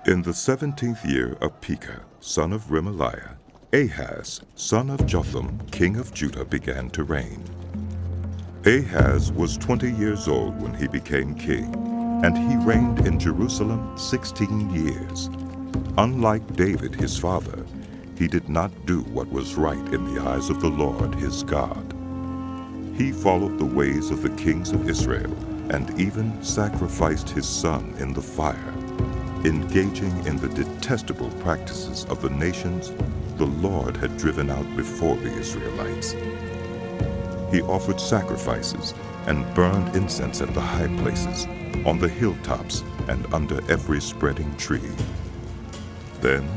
In the 17th year of Pekah, son of Remaliah, Ahaz, son of Jotham, king of Judah, began to reign. Ahaz was 20 years old when he became king, and he reigned in Jerusalem 16 years. Unlike David his father, he did not do what was right in the eyes of the Lord his God. He followed the ways of the kings of Israel, and even sacrificed his son in the fire, engaging in the detestable practices of the nations the Lord had driven out before the Israelites. He offered sacrifices and burned incense at the high places, on the hilltops, and under every spreading tree. Then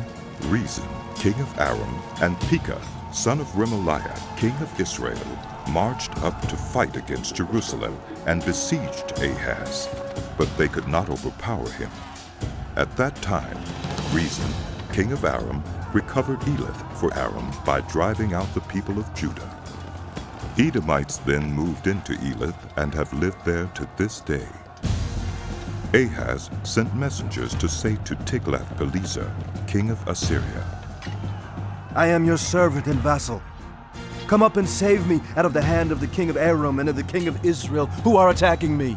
Rezin, king of Aram, and Pekah, son of Remaliah, king of Israel, marched up to fight against Jerusalem and besieged Ahaz, but they could not overpower him. At that time, Rezin, king of Aram, recovered Elath for Aram by driving out the people of Judah. Edomites then moved into Elath and have lived there to this day. Ahaz sent messengers to say to Tiglath-Pileser, king of Assyria, I am your servant and vassal. Come up and save me out of the hand of the king of Aram and of the king of Israel, who are attacking me.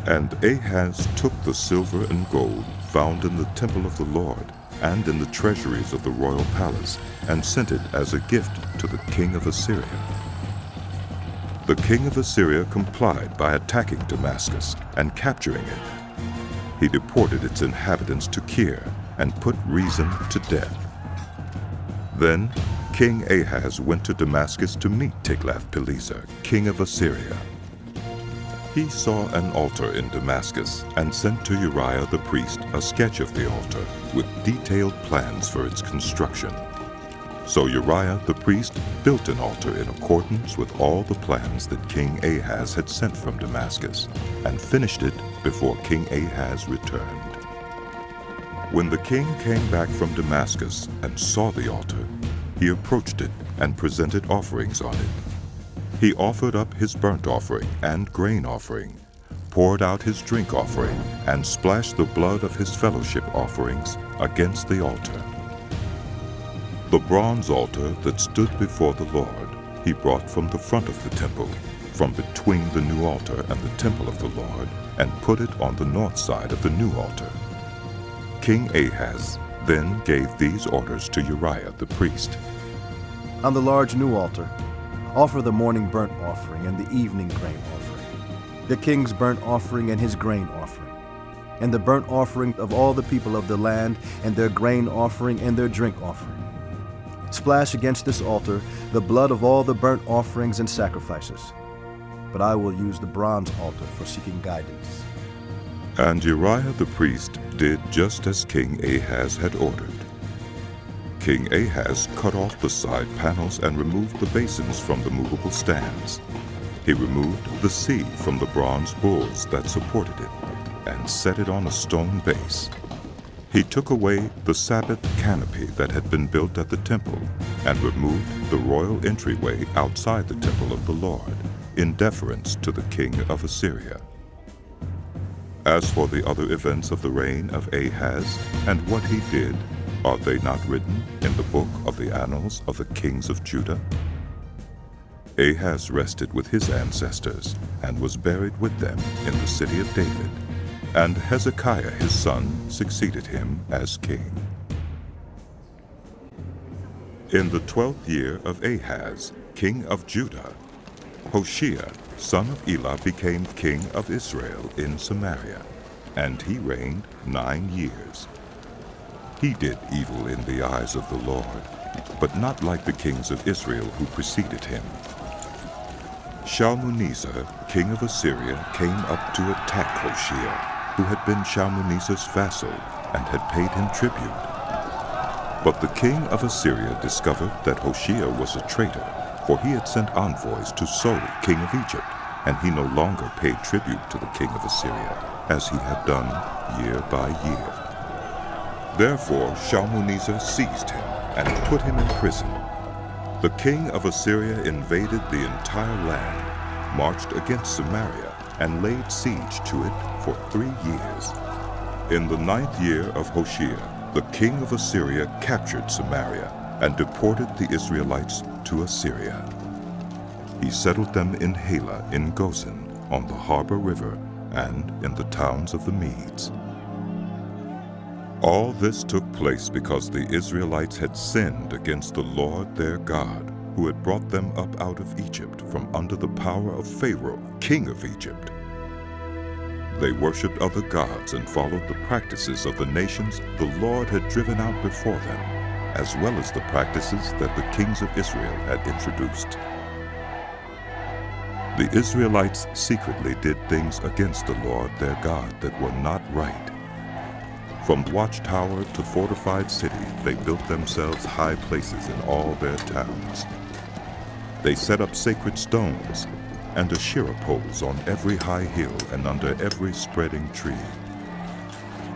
And Ahaz took the silver and gold found in the temple of the Lord and in the treasuries of the royal palace, and sent it as a gift to the king of Assyria. The king of Assyria complied by attacking Damascus and capturing it. He deported its inhabitants to Kir and put Rezin to death. Then King Ahaz went to Damascus to meet Tiglath-Pileser, king of Assyria. He saw an altar in Damascus and sent to Uriah the priest a sketch of the altar with detailed plans for its construction. So Uriah the priest built an altar in accordance with all the plans that King Ahaz had sent from Damascus, and finished it before King Ahaz returned. When the king came back from Damascus and saw the altar, he approached it and presented offerings on it. He offered up his burnt offering and grain offering, poured out his drink offering, and splashed the blood of his fellowship offerings against the altar. The bronze altar that stood before the Lord he brought from the front of the temple, from between the new altar and the temple of the Lord, and put it on the north side of the new altar. King Ahaz then gave these orders to Uriah the priest. On the large new altar, offer the morning burnt offering and the evening grain offering, the king's burnt offering and his grain offering, and the burnt offering of all the people of the land, and their grain offering and their drink offering. Splash against this altar the blood of all the burnt offerings and sacrifices. But I will use the bronze altar for seeking guidance. And Uriah the priest did just as King Ahaz had ordered. King Ahaz cut off the side panels and removed the basins from the movable stands. He removed the sea from the bronze bulls that supported it, and set it on a stone base. He took away the Sabbath canopy that had been built at the temple, and removed the royal entryway outside the temple of the Lord, in deference to the king of Assyria. As for the other events of the reign of Ahaz, and what he did, are they not written in the book of the annals of the kings of Judah? Ahaz rested with his ancestors, and was buried with them in the city of David, and Hezekiah his son succeeded him as king. In the 12th year of Ahaz, king of Judah, Hoshea, son of Elah, became king of Israel in Samaria, and he reigned 9 years. He did evil in the eyes of the Lord, but not like the kings of Israel who preceded him. Shalmaneser, king of Assyria, came up to attack Hoshea, who had been Shalmaneser's vassal and had paid him tribute. But the king of Assyria discovered that Hoshea was a traitor, for he had sent envoys to So, king of Egypt, and he no longer paid tribute to the king of Assyria, as he had done year by year. Therefore Shalmaneser seized him and put him in prison. The king of Assyria invaded the entire land, marched against Samaria, and laid siege to it for 3 years. In the 9th year of Hoshea, the king of Assyria captured Samaria and deported the Israelites to Assyria. He settled them in Halah in Gozan, on the harbor river, and in the towns of the Medes. All this took place because the Israelites had sinned against the Lord their God, who had brought them up out of Egypt from under the power of Pharaoh, king of Egypt. They worshipped other gods and followed the practices of the nations the Lord had driven out before them, as well as the practices that the kings of Israel had introduced. The Israelites secretly did things against the Lord their God that were not right. From watchtower to fortified city, they built themselves high places in all their towns. They set up sacred stones and Asherah poles on every high hill and under every spreading tree.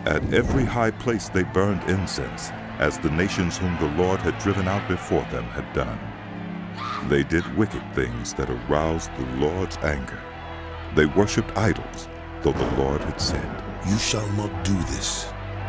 At every high place they burned incense, as the nations whom the Lord had driven out before them had done. They did wicked things that aroused the Lord's anger. They worshipped idols, though the Lord had said, "You shall not do this."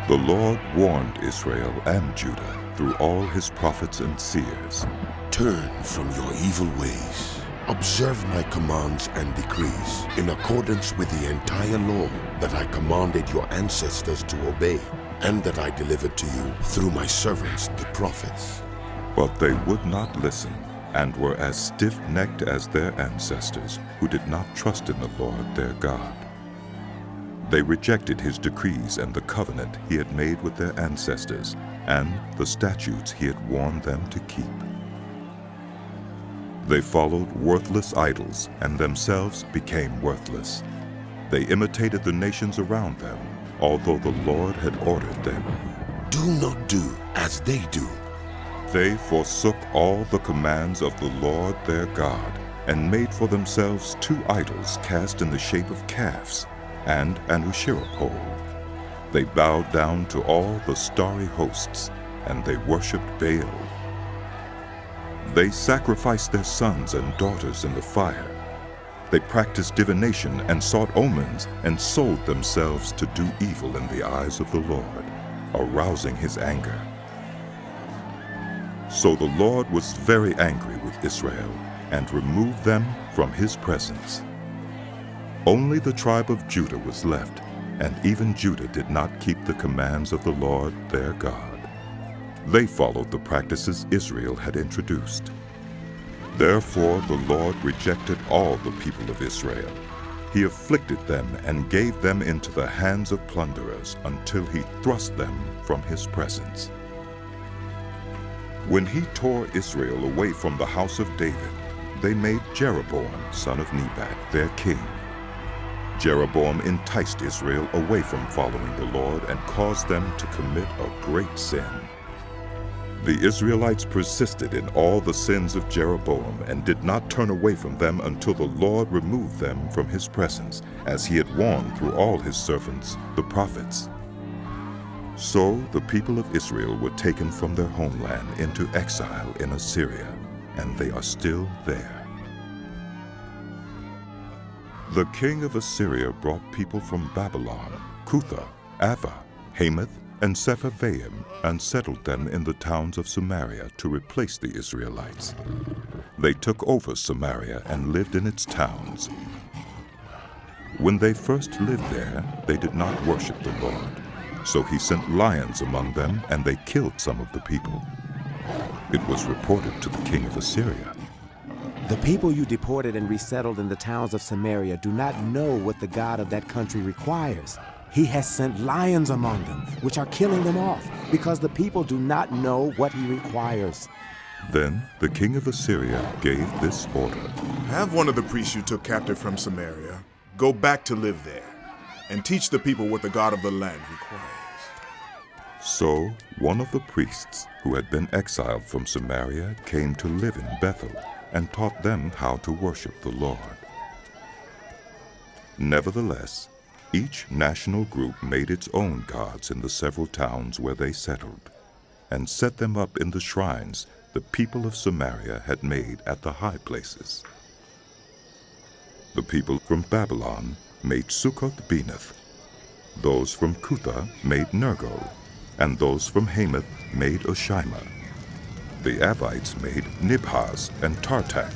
The Lord warned Israel and Judah through all his prophets and seers. Turn from your evil ways. Observe my commands and decrees in accordance with the entire law that I commanded your ancestors to obey, and that I delivered to you through my servants, the prophets. But they would not listen, and were as stiff-necked as their ancestors, who did not trust in the Lord their God. They rejected his decrees and the covenant he had made with their ancestors, and the statutes he had warned them to keep. They followed worthless idols and themselves became worthless. They imitated the nations around them, although the Lord had ordered them. Do not do as they do. They forsook all the commands of the Lord their God, and made for themselves 2 idols cast in the shape of calves, and an Asherah pole. They bowed down to all the starry hosts, and they worshipped Baal. They sacrificed their sons and daughters in the fire. They practiced divination and sought omens, and sold themselves to do evil in the eyes of the Lord, arousing his anger. So the Lord was very angry with Israel, and removed them from his presence. Only the tribe of Judah was left, and even Judah did not keep the commands of the Lord their God. They followed the practices Israel had introduced. Therefore the Lord rejected all the people of Israel. He afflicted them and gave them into the hands of plunderers until he thrust them from his presence. When he tore Israel away from the house of David, they made Jeroboam, son of Nebat, their king. Jeroboam enticed Israel away from following the Lord and caused them to commit a great sin. The Israelites persisted in all the sins of Jeroboam and did not turn away from them until the Lord removed them from his presence, as he had warned through all his servants, the prophets. So the people of Israel were taken from their homeland into exile in Assyria, and they are still there. The king of Assyria brought people from Babylon, Cutha, Ava, Hamath, and Sepharvaim, and settled them in the towns of Samaria to replace the Israelites. They took over Samaria and lived in its towns. When they first lived there, they did not worship the Lord. So he sent lions among them, and they killed some of the people. It was reported to the king of Assyria, "The people you deported and resettled in the towns of Samaria do not know what the God of that country requires. He has sent lions among them, which are killing them off, because the people do not know what he requires." Then the king of Assyria gave this order: Have one of the priests you took captive from Samaria go back to live there, and teach the people what the God of the land requires. So one of the priests who had been exiled from Samaria came to live in Bethel, and taught them how to worship the Lord. Nevertheless, each national group made its own gods in the several towns where they settled, and set them up in the shrines the people of Samaria had made at the high places. The people from Babylon made Succoth-Benoth. Those from Cutha made Nergal, and those from Hamath made Oshima. The Avites made Nibhaz and Tartak,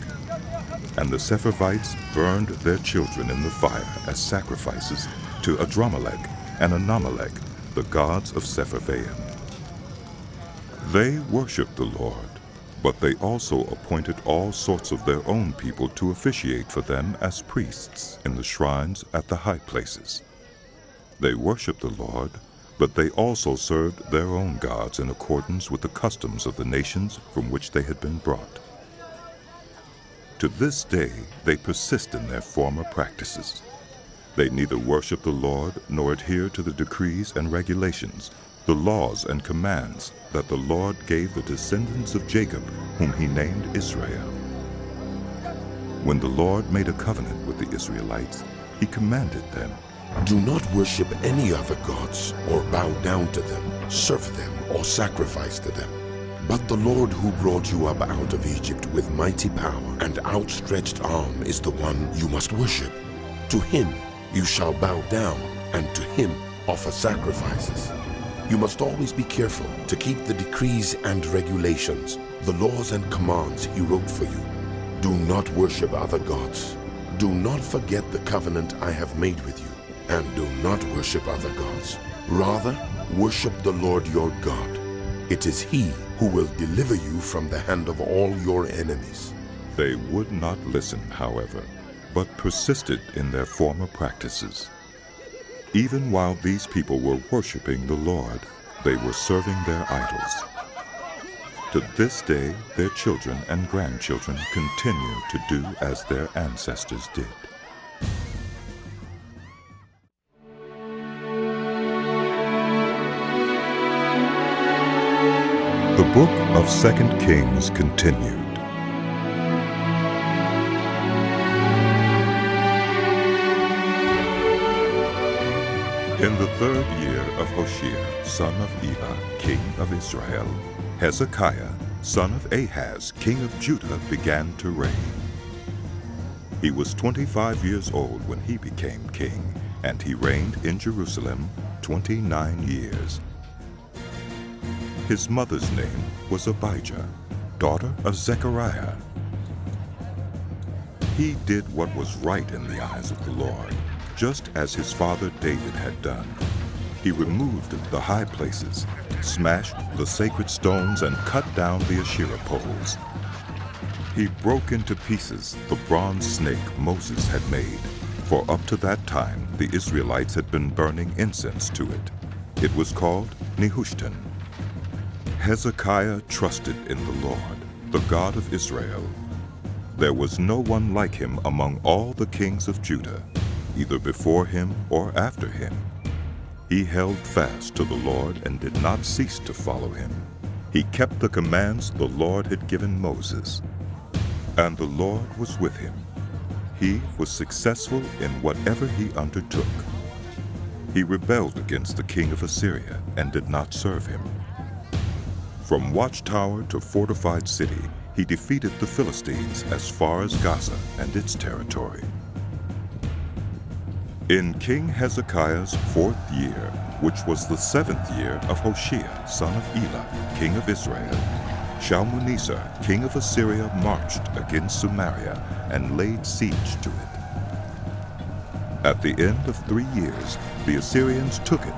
and the Sepharvites burned their children in the fire as sacrifices to Adramelech and Anamelech, the gods of Sepharvaim. They worshipped the Lord, but they also appointed all sorts of their own people to officiate for them as priests in the shrines at the high places. They worshipped the Lord, but they also served their own gods in accordance with the customs of the nations from which they had been brought. To this day they persist in their former practices. They neither worship the Lord nor adhere to the decrees and regulations, the laws and commands that the Lord gave the descendants of Jacob, whom he named Israel. When the Lord made a covenant with the Israelites, he commanded them, Do not worship any other gods, or bow down to them, serve them, or sacrifice to them. But the Lord who brought you up out of Egypt with mighty power and outstretched arm is the one you must worship. To him you shall bow down, and to him offer sacrifices. You must always be careful to keep the decrees and regulations, the laws and commands he wrote for you. Do not worship other gods. Do not forget the covenant I have made with you, and do not worship other gods. Rather, worship the Lord your God. It is he who will deliver you from the hand of all your enemies. They would not listen, however, but persisted in their former practices. Even while these people were worshiping the Lord, they were serving their idols. To this day, their children and grandchildren continue to do as their ancestors did. The book of 2 Kings continued. In the 3rd year of Hoshea, son of Elah, king of Israel, Hezekiah, son of Ahaz, king of Judah, began to reign. He was 25 years old when he became king, and he reigned in Jerusalem 29 years. His mother's name was Abijah, daughter of Zechariah. He did what was right in the eyes of the Lord, just as his father David had done. He removed the high places, smashed the sacred stones, and cut down the Asherah poles. He broke into pieces the bronze snake Moses had made, for up to that time the Israelites had been burning incense to it. It was called Nehushtan. Hezekiah trusted in the Lord, the God of Israel. There was no one like him among all the kings of Judah, either before him or after him. He held fast to the Lord and did not cease to follow him. He kept the commands the Lord had given Moses. And the Lord was with him. He was successful in whatever he undertook. He rebelled against the king of Assyria and did not serve him. From watchtower to fortified city, he defeated the Philistines as far as Gaza and its territory. In King Hezekiah's 4th year, which was the 7th year of Hoshea, son of Elah, king of Israel, Shalmaneser, king of Assyria, marched against Samaria and laid siege to it. At the end of 3 years, the Assyrians took it.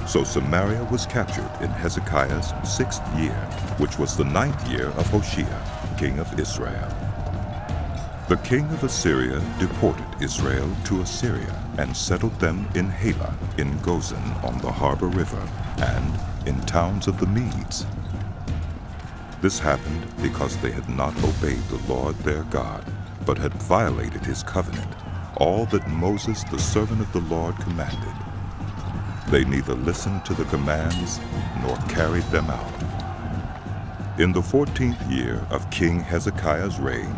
So Samaria was captured in Hezekiah's 6th year, which was the 9th year of Hoshea, king of Israel. The king of Assyria deported Israel to Assyria and settled them in Halah, in Gozan on the harbor river, and in towns of the Medes. This happened because they had not obeyed the Lord their God, but had violated his covenant, all that Moses the servant of the Lord commanded. They neither listened to the commands nor carried them out. In the 14th year of King Hezekiah's reign,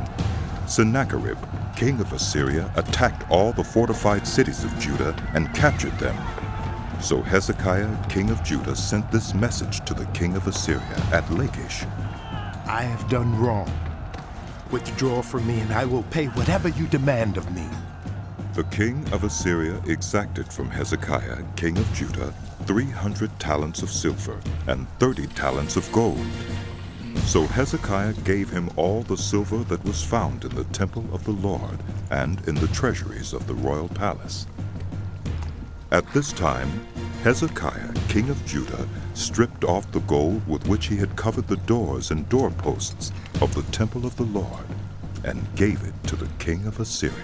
Sennacherib, king of Assyria, attacked all the fortified cities of Judah and captured them. So Hezekiah, king of Judah, sent this message to the king of Assyria at Lachish. I have done wrong. Withdraw from me, and I will pay whatever you demand of me. The king of Assyria exacted from Hezekiah, king of Judah, 300 talents of silver and 30 talents of gold. So Hezekiah gave him all the silver that was found in the temple of the Lord and in the treasuries of the royal palace. At this time, Hezekiah, king of Judah, stripped off the gold with which he had covered the doors and doorposts of the temple of the Lord and gave it to the king of Assyria.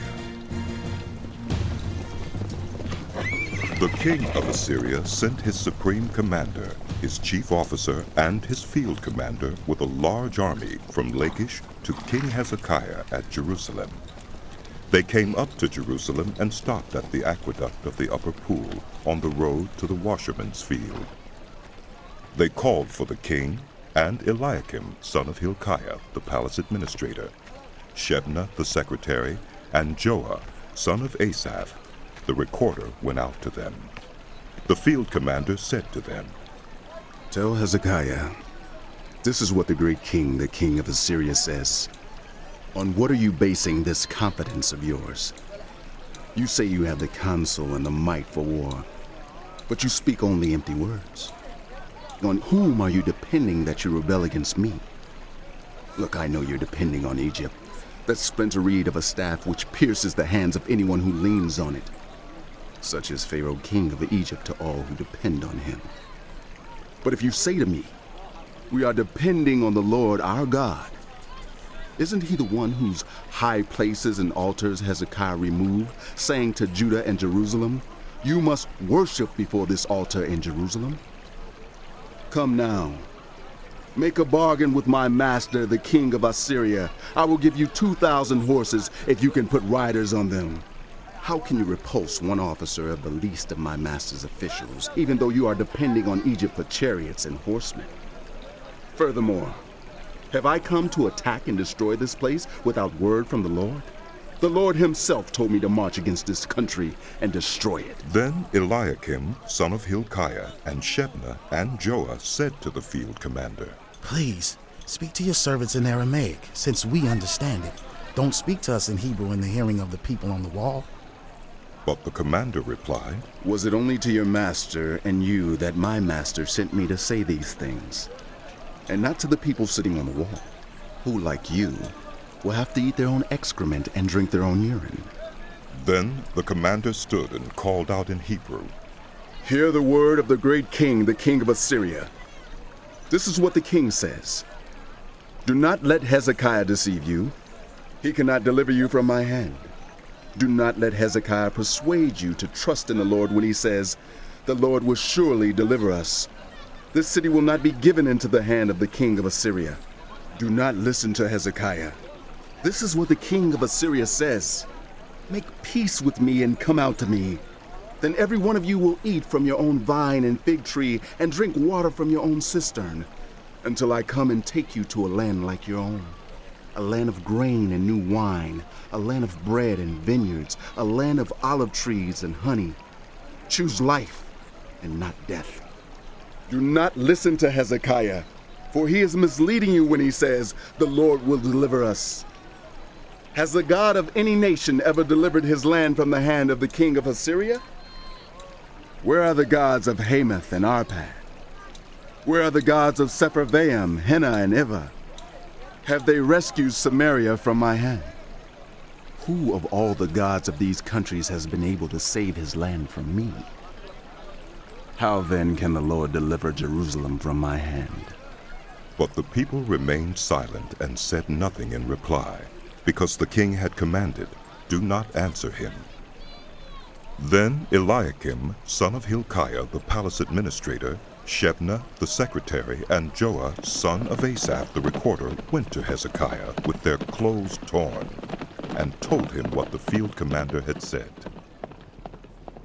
The king of Assyria sent his supreme commander, his chief officer, and his field commander with a large army from Lachish to King Hezekiah at Jerusalem. They came up to Jerusalem and stopped at the aqueduct of the upper pool on the road to the washerman's field. They called for the king and Eliakim, son of Hilkiah, the palace administrator, Shebna, the secretary, and Joah, son of Asaph, the recorder, went out to them. The field commander said to them, "Tell Hezekiah, this is what the great king, the king of Assyria, says. On what are you basing this confidence of yours? You say you have the counsel and the might for war, but you speak only empty words. On whom are you depending that you rebel against me? Look, I know you're depending on Egypt, that splinter reed of a staff which pierces the hands of anyone who leans on it. Such is Pharaoh, king of Egypt, to all who depend on him. But if you say to me, we are depending on the Lord our God, isn't he the one whose high places and altars Hezekiah removed, saying to Judah and Jerusalem, you must worship before this altar in Jerusalem? Come now, make a bargain with my master, the king of Assyria. I will give you 2,000 horses if you can put riders on them. How can you repulse one officer of the least of my master's officials, even though you are depending on Egypt for chariots and horsemen? Furthermore, have I come to attack and destroy this place without word from the Lord? The Lord himself told me to march against this country and destroy it." Then Eliakim, son of Hilkiah, and Shebna and Joah said to the field commander, "Please, speak to your servants in Aramaic, since we understand it. Don't speak to us in Hebrew in the hearing of the people on the wall." But the commander replied, "Was it only to your master and you that my master sent me to say these things, and not to the people sitting on the wall, who, like you, will have to eat their own excrement and drink their own urine?" Then the commander stood and called out in Hebrew, "Hear the word of the great king, the king of Assyria. This is what the king says. Do not let Hezekiah deceive you. He cannot deliver you from my hand. Do not let Hezekiah persuade you to trust in the Lord when he says, the Lord will surely deliver us. This city will not be given into the hand of the king of Assyria. Do not listen to Hezekiah. This is what the king of Assyria says. Make peace with me and come out to me. Then every one of you will eat from your own vine and fig tree and drink water from your own cistern, until I come and take you to a land like your own. A land of grain and new wine, a land of bread and vineyards, a land of olive trees and honey. Choose life and not death. Do not listen to Hezekiah, for he is misleading you when he says, the Lord will deliver us. Has the God of any nation ever delivered his land from the hand of the king of Assyria? Where are the gods of Hamath and Arpad? Where are the gods of Sepharvaim, Hena, and Ivah? Have they rescued Samaria from my hand? Who of all the gods of these countries has been able to save his land from me? How then can the Lord deliver Jerusalem from my hand?" But the people remained silent and said nothing in reply, because the king had commanded, "Do not answer him." Then Eliakim, son of Hilkiah, the palace administrator, Shebna, the secretary, and Joah, son of Asaph, the recorder, went to Hezekiah with their clothes torn, and told him what the field commander had said.